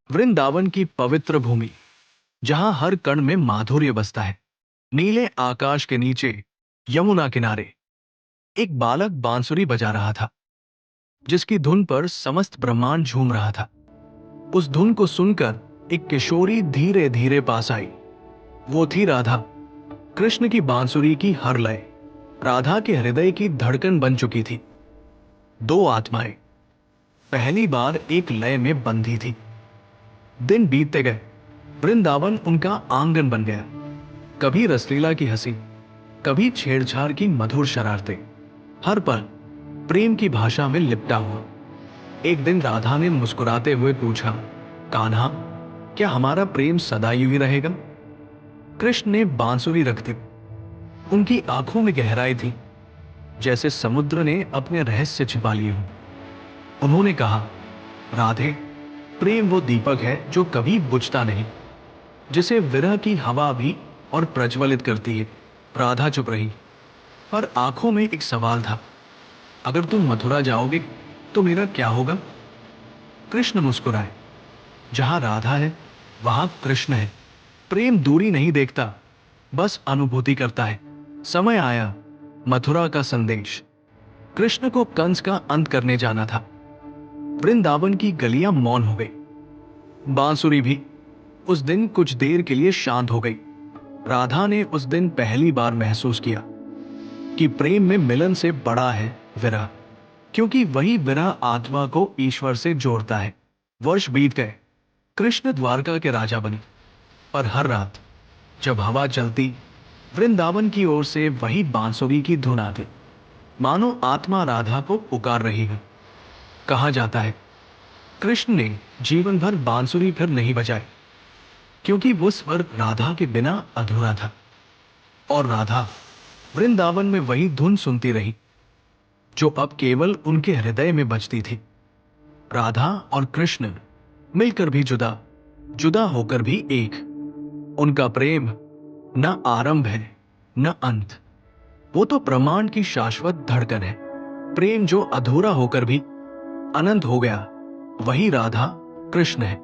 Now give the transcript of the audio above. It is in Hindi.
वृंदावन की पवित्र भूमि, जहां हर कण में माधुर्य बसता है। नीले आकाश के नीचे, यमुना किनारे, एक बालक बांसुरी बजा रहा था, जिसकी धुन पर समस्त ब्रह्मांड झूम रहा था। उस धुन को सुनकर एक किशोरी धीरे धीरे पास आई। वो थी राधा। कृष्ण की बांसुरी की हर लय राधा के हृदय की धड़कन बन चुकी थी। दो आत्माएं पहली बार एक लय में बंधी थी। दिन बीतते गए, वृंदावन उनका आंगन बन गया। कभी रसलीला की हंसी, कभी छेड़छाड़ की मधुर शरारतें, हर पल प्रेम की भाषा में लिपटा हुआ। एक दिन राधा ने मुस्कुराते हुए पूछा, कान्हा, क्या हमारा प्रेम सदा यूं ही रहेगा? कृष्ण ने बांसुरी रख दी। उनकी आंखों में गहराई थी, जैसे समुद्र ने अपने रहस्य छिपा लिए हों। उन्होंने कहा, राधे, प्रेम वो दीपक है जो कभी बुझता नहीं, जिसे विरह की हवा भी और प्रज्वलित करती है। राधा चुप रही, पर आंखों में एक सवाल था। अगर तुम मथुरा जाओगे तो मेरा क्या होगा? कृष्ण मुस्कुराए। जहां राधा है, वहां कृष्ण है। प्रेम दूरी नहीं देखता, बस अनुभूति करता है। समय आया, मथुरा का संदेश। कृष्ण को कंस का अंत करने जाना था। वृंदावन की गलियां मौन हो गई। बांसुरी भी उस दिन कुछ देर के लिए शांत हो गई। राधा ने उस दिन पहली बार महसूस किया कि प्रेम में मिलन से बड़ा है विरह, क्योंकि वही विरह आत्मा को ईश्वर से जोड़ता है। वर्ष बीत गए, कृष्ण द्वारका के राजा बने, पर हर रात जब हवा चलती, वृंदावन की ओर से वही बांसुरी की धुन आती, मानो आत्मा राधा को पुकार रही है। कहा जाता है, कृष्ण ने जीवन भर बांसुरी फिर नहीं बजाई, क्योंकि वो स्वर राधा के बिना अधूरा था। और राधा वृंदावन में वही धुन सुनती रही, जो अब केवल उनके हृदय में बजती थी। राधा और कृष्ण मिलकर भी जुदा, जुदा होकर भी एक। उनका प्रेम न आरंभ है, न अंत। वो तो ब्रह्मांड की शाश्वत धड़कन है। प्रेम जो अधूरा होकर भी अनंत हो गया, वही राधा कृष्ण है।